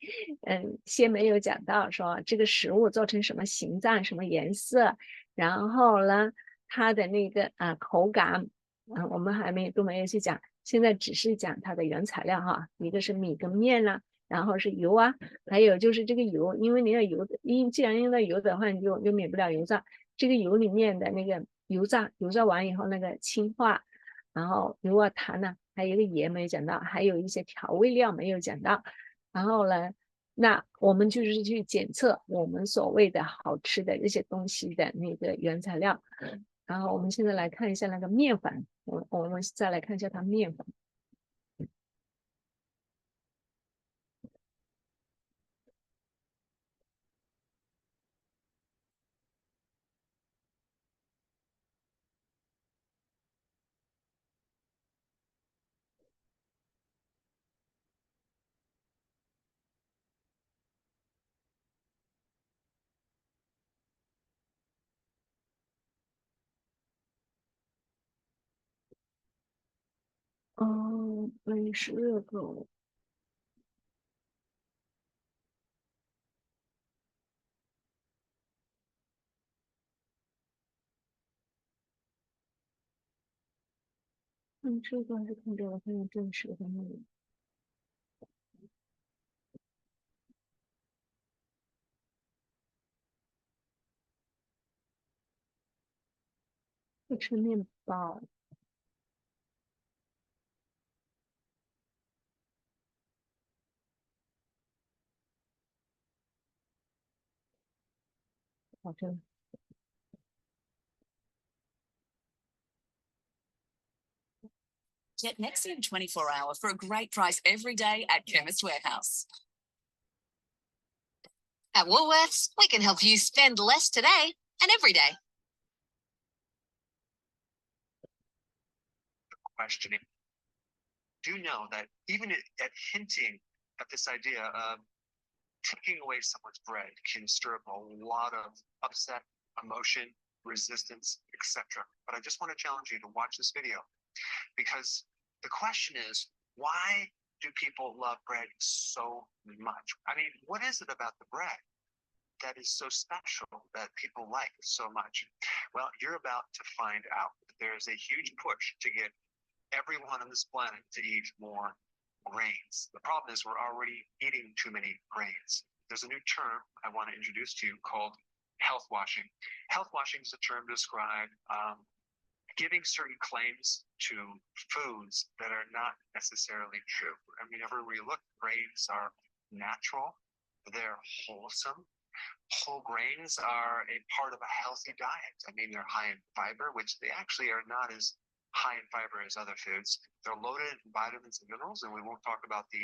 先没有讲到说这个食物做成什么形状、什么颜色，然后呢，它的那个口感，我们都没有去讲，现在只是讲它的原材料哈，一个是米跟面啦、然后是油啊，还有就是这个油，因为你要油，既然用到油的话，你就免不了油炸。这个油里面的那个油炸完以后那个氢化，然后油啊糖呢，还有一个盐没有讲到，还有一些调味料没有讲到。然后呢，那我们就是去检测我们所谓的好吃的这些东西的那个原材料。然后我们现在来看一下那个面粉，我们再来看一下它面粉。哦，美食热狗。看这个还是看这个？看看正式的内容。不吃面包。好，这个。Get Nexium 24-hour for a great price every day at Chemist Warehouse. At Woolworths, we can help you spend less today and every day. Questioning. Do know that even at hinting at this idea of taking away someone's bread can stir up a lot of upset, emotion, resistance, etc. But I just want to challenge you to watch this video, because the question is, why do people love bread so much? I mean, what is it about the bread that is so special that people like so much? Well, you're about to find out. There's a huge push to get everyone on this planet to eat more grains. The problem is we're already eating too many grains. There's a new term I want to introduce to you called health washing. Health washing is a term to describe giving certain claims to foods that are not necessarily true. I mean, everywhere you look, grains are natural, they're wholesome. Whole grains are a part of a healthy diet. I mean, they're high in fiber, which they actually are not as high in fiber as other foods. They're loaded in vitamins and minerals, and we won't talk about the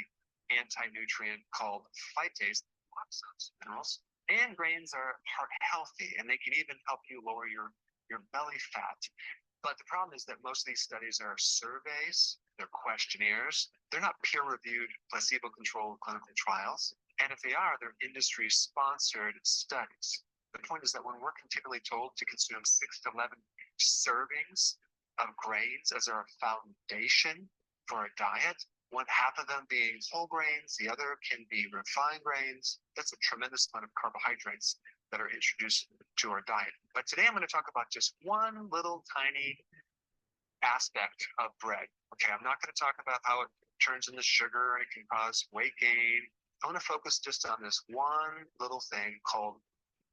anti-nutrient called phytase, lots of minerals. And grains are heart healthy, and they can even help you lower your belly fat. But the problem is that most of these studies are surveys, they're questionnaires, they're not peer-reviewed, placebo-controlled clinical trials. And if they are, they're industry-sponsored studies. The point is that when we're continually told to consume 6 to 11 servings of grains as our foundation for a diet, one half of them being whole grains, the other can be refined grains, that's a tremendous amount of carbohydrates that are introduced to our diet. But today I'm going to talk about just one little tiny aspect of bread. Okay, I'm not going to talk about how it turns into sugar and it can cause weight gain. I want to focus just on this one little thing called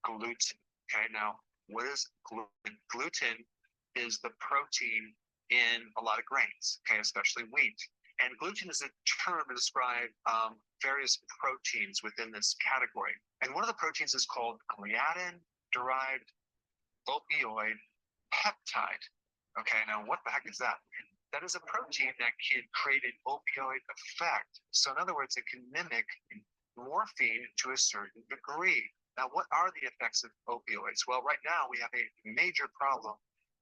gluten. Okay, now what is gluten? Gluten is the protein in a lot of grains, okay, especially wheat. And gluten is a term to describe various proteins within this category. And one of the proteins is called gliadin-derived opioid peptide. Okay, now what the heck is that? that is a protein that can create an opioid effect. So in other words, it can mimic morphine to a certain degree. Now, what are the effects of opioids? Well, right now we have a major problem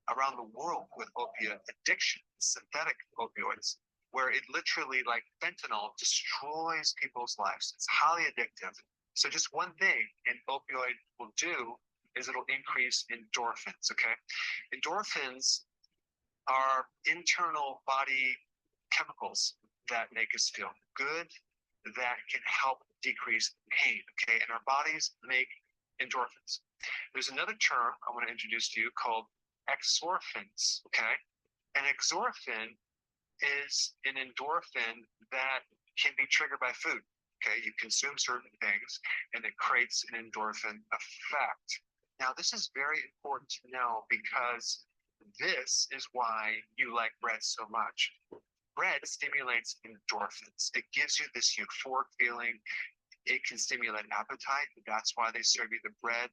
around the world with opiate addiction, synthetic opioids, where it literally, like fentanyl, destroys people's lives. It's highly addictive. So just one thing an opioid will do is it'll increase endorphins, okay? Endorphins are internal body chemicals that make us feel good, that can help decrease pain, okay? And our bodies make endorphins. There's another term I want to introduce to you called exorphins, okay? An exorphin is an endorphin that can be triggered by food, okay? You consume certain things and it creates an endorphin effect. Now, this is very important to know because this is why you like bread so much. Bread stimulates endorphins. It gives you this euphoric feeling. It can stimulate appetite. That's why they serve you the bread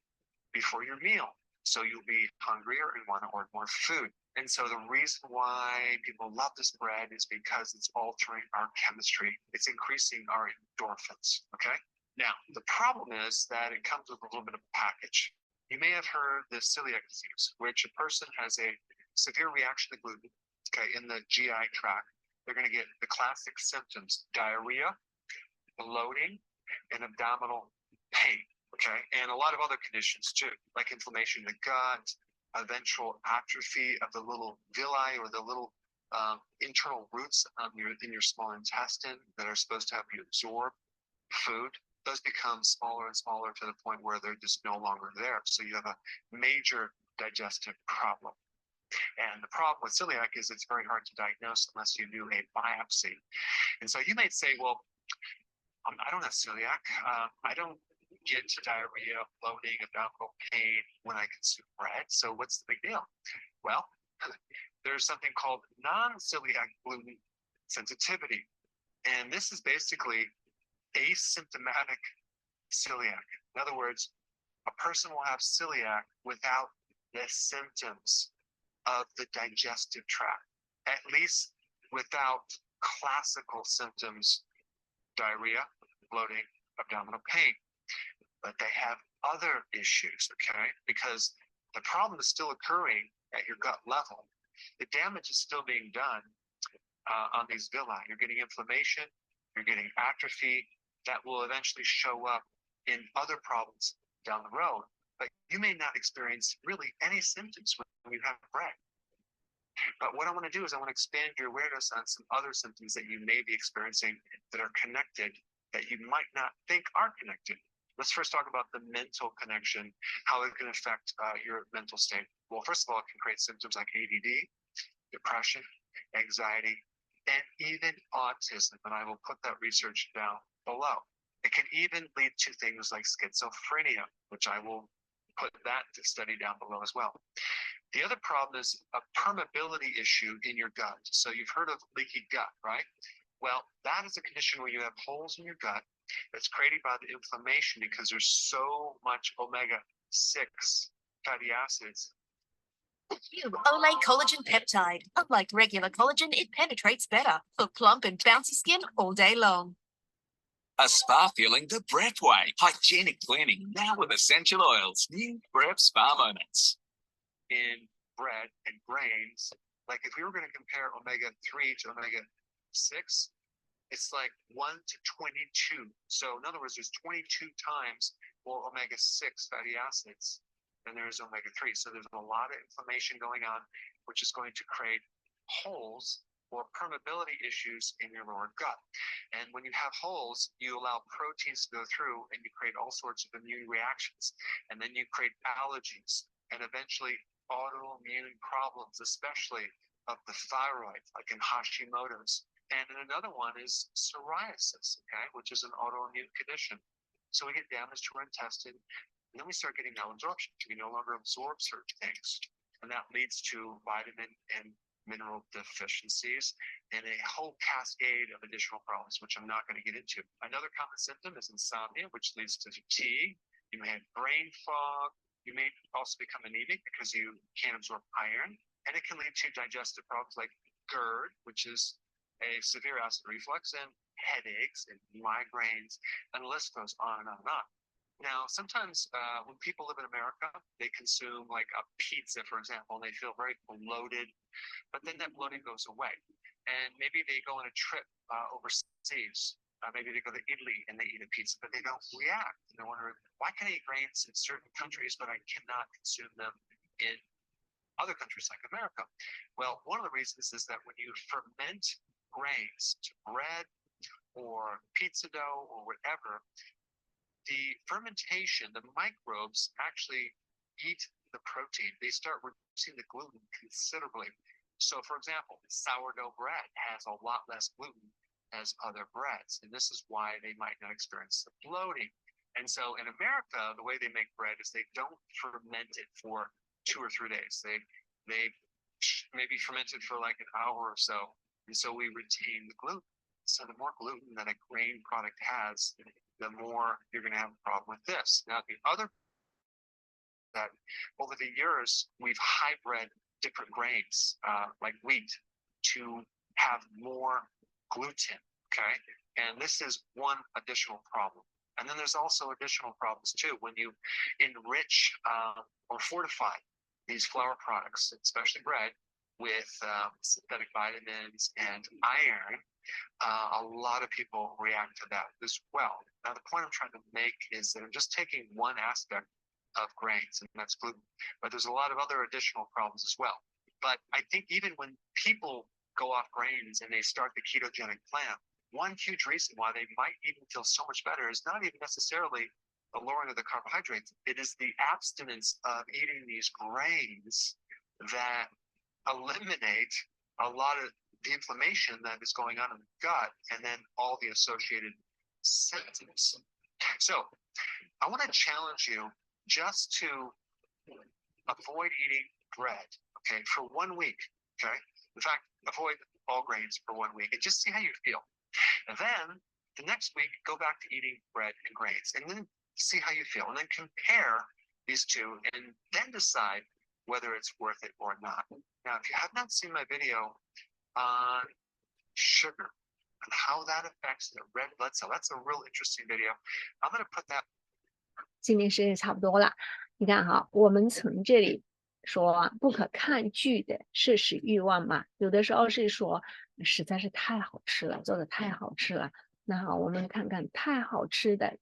before your meal. So you'll be hungrier and want to order more food. And so the reason why people love this bread is because it's altering our chemistry. It's increasing our endorphins, okay? Now, the problem is that it comes with a little bit of a package. You may have heard the celiac disease, which a person has a severe reaction to gluten, okay, in the GI tract. They're going to get the classic symptoms: diarrhea, bloating, and abdominal pain, okay? And a lot of other conditions too, like inflammation in the gut, eventual atrophy of the little villi or the little internal roots in your small intestine that are supposed to help you absorb food. Those become smaller and smaller to the point where they're just no longer there. So you have a major digestive problem. And the problem with celiac is it's very hard to diagnose unless you do a biopsy. And so you might say, well, I don't have celiac. I don't get diarrhea, bloating, abdominal pain when I consume bread. So what's the big deal? Well, there's something called non-celiac gluten sensitivity. And this is basically asymptomatic celiac. In other words, a person will have celiac without the symptoms of the digestive tract, at least without classical symptoms: diarrhea, bloating, abdominal pain. But they have other issues, okay? Because the problem is still occurring at your gut level. The damage is still being done on these villi. You're getting inflammation, you're getting atrophy that will eventually show up in other problems down the road. But you may not experience really any symptoms when you have bread. But what I want to do is I want to expand your awareness on some other symptoms that you may be experiencing that are connected, that you might not think are connected. Let's first talk about the mental connection, how it can affect your mental state. Well, first of all, it can create symptoms like ADD, depression, anxiety, and even autism. And I will put that research down below. It can even lead to things like schizophrenia, which I will put that study down below as well. The other problem is a permeability issue in your gut. So you've heard of leaky gut, right? Well, that is a condition where you have holes in your gut that's created by the inflammation because there's so much omega-6 fatty acids. New Olay Collagen Peptide. Unlike regular collagen, it penetrates better for plump and bouncy skin all day long. A spa feeling the Brep way. Hygienic cleaning now with essential oils. New Brep Spa Moments. In bread and grains, like if we were going to compare omega-3 to omega-6, it's like 1 to 22. So in other words, there's 22 times more omega-6 fatty acids than there is omega-3. So there's a lot of inflammation going on, which is going to create holes or permeability issues in your lower gut. And when you have holes, you allow proteins to go through and you create all sorts of immune reactions. And then you create allergies and eventually autoimmune problems, especially of the thyroid, like in Hashimoto's. And then another one is psoriasis, okay, which is an autoimmune condition. So we get damage to our intestine, and then we start getting malabsorption. We no longer absorb certain things. And that leads to vitamin and mineral deficiencies and a whole cascade of additional problems, which I'm not going to get into. Another common symptom is insomnia, which leads to fatigue. You may have brain fog. You may also become anemic because you can't absorb iron. And it can lead to digestive problems like GERD, which is a severe acid reflux, and headaches and migraines, and the list goes on and on and on. Now, sometimes when people live in America, they consume like a pizza, for example, and they feel very bloated, but then that bloating goes away. And maybe they go on a trip overseas. Maybe they go to Italy and they eat a pizza, but they don't react. And they're wondering, why can I eat grains in certain countries, but I cannot consume them in other countries like America? Well, one of the reasons is that when you ferment grains to bread or pizza dough or whatever, the fermentation, the microbes actually eat the protein. They start reducing the gluten considerably. So, for example, sourdough bread has a lot less gluten as other breads, and this is why they might not experience the bloating. And so in America, the way they make bread is they don't ferment it for 2 or 3 days. They maybe ferment it for like an hour or so, and so we retain the gluten. So the more gluten that a grain product has, the more you're going to have a problem with this. Now, the other that over the years, we've hybrid different grains like wheat to have more gluten, okay? And this is one additional problem. And then there's also additional problems too when you enrich or fortify these flour products, especially bread, with synthetic vitamins and iron. A lot of people react to that as well. Now, the point I'm trying to make is that I'm just taking one aspect of grains, and that's gluten. But there's a lot of other additional problems as well. But I think even when people go off grains and they start the ketogenic plan, one huge reason why they might even feel so much better is not even necessarily the lowering of the carbohydrates. It is the abstinence of eating these grains that eliminate a lot of the inflammation that is going on in the gut and then all the associated symptoms. So I want to challenge you just to avoid eating bread, okay, for 1 week, okay? In fact, avoid all grains for 1 week and just see how you feel. And then the next week, go back to eating bread and grains and then see how you feel. And then compare these two and then decide whether it's worth it or not. Now, if you have not seen my video on sugar and how that affects the red blood cell, that's a real interesting video. I'm going to put that. 今天时间差不多了，你看哈，我们从这里说不可抗拒的摄食欲望嘛，有的时候是说实在是太好吃了，做的太好吃了。那好，我们看看太好吃的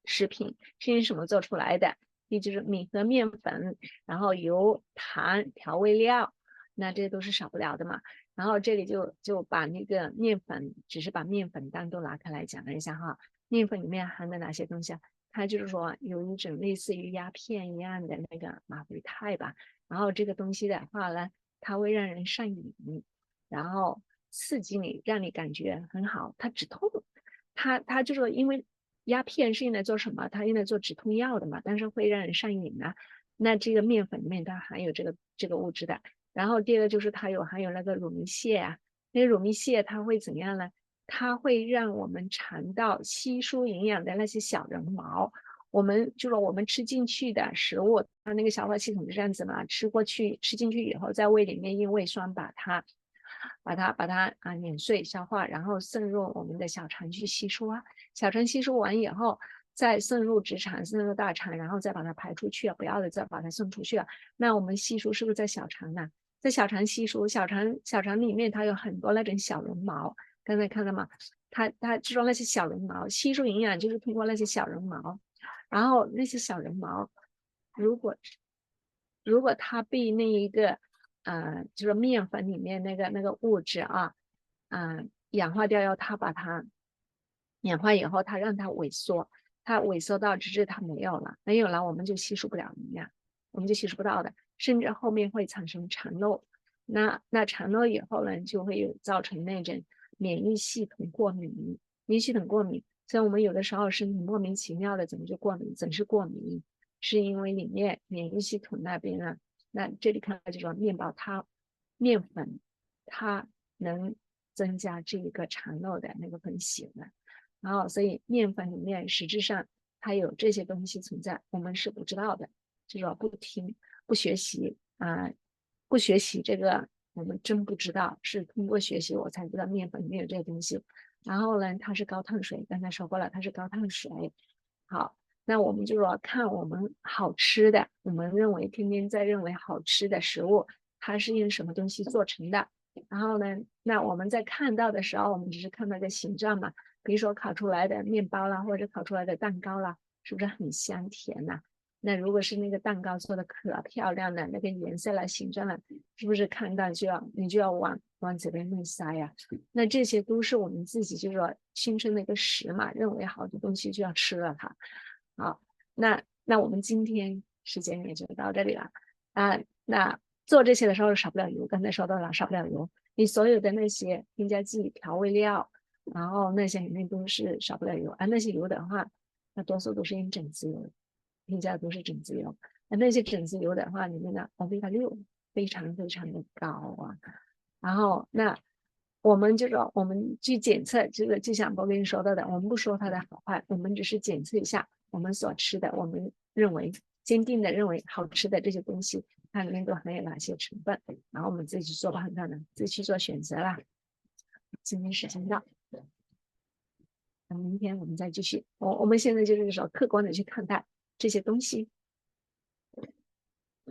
食品是因什么做出来的？也就是米和面粉，然后油、糖、调味料，那这都是少不了的嘛。然后这里就把那个面粉，只是把面粉单独拿开来讲了一下哈，面粉里面含的哪些东西啊？它就是说有一种类似于鸦片一样的那个马回肽吧，然后这个东西的话呢，它会让人上瘾，然后刺激你，让你感觉很好，它止痛，它就说因为鸦片是用来做什么？它用来做止痛药的嘛，但是会让人上瘾啊。那这个面粉里面它含有这个物质的。然后第二个就是它含有那个乳糜泻啊，那个乳糜泻它会怎样呢？它会让我们肠道吸收营养的那些小绒毛，我们就说我们吃进去的食物，它那个消化系统是这样子嘛，吃进去以后，在胃里面用胃酸把它碾碎消化，然后渗入我们的小肠去吸收啊，小肠吸收完以后，再渗入直肠，渗入大肠，然后再把它排出去啊，不要的再把它送出去啊。那我们吸收是不是在小肠呢？在小肠吸收，小肠里面它有很多那种小绒毛。刚才看到吗？它就说那些小绒毛吸收营养就是通过那些小绒毛，然后那些小绒毛，如果它被那一个就是面粉里面那个物质啊，氧化掉，要它把它氧化以后，它让它萎缩，它萎缩到直至它没有了，我们就吸收不了营养，我们就吸收不到的，甚至后面会产生肠漏。那肠漏以后呢，就会造成那种免疫系统过敏，所以我们有的时候身体莫名其妙的怎么就过敏，总是过敏，是因为里面免疫系统那边啊，那这里看到这种面粉它能增加这个肠漏的那个分析的，然后所以面粉里面实质上它有这些东西存在，我们是不知道的，就是说不学习这个我们真不知道，是通过学习我才知道面粉里面有这些东西。然后呢，它是高碳水，刚才说过了，它是高碳水。好，那我们就说看我们好吃的，我们认为天天在认为好吃的食物，它是用什么东西做成的？然后呢，那我们在看到的时候，我们只是看到个形状嘛，比如说烤出来的面包啦，或者烤出来的蛋糕啦，是不是很香甜呐？那如果是那个蛋糕做的可漂亮了，那个颜色啦、形状了，是不是看到你就要往嘴边内塞呀？那这些都是我们自己就是说心生的一个食嘛，认为好的东西就要吃了它。好，那我们今天时间也就到这里了啊。那做这些的时候少不了油，刚才说到了少不了油，你所有的那些添加剂、调味料，然后那些里面都是少不了油，而那些油的话，那多数都是用整脂油，添加的都是整脂油，而那些整脂油的话，里面的欧米伽6非常非常的高啊。然后那我们就说我们去检测，就像我跟你说到的，我们不说它的好坏，我们只是检测一下我们所吃的，我们认为坚定的认为好吃的这些东西，它里面都含有哪些成分，然后我们自己去做判断的，自己去做选择啦。今天时间到，那明天我们再继续。我们现在就是说客观的去看待这些东西。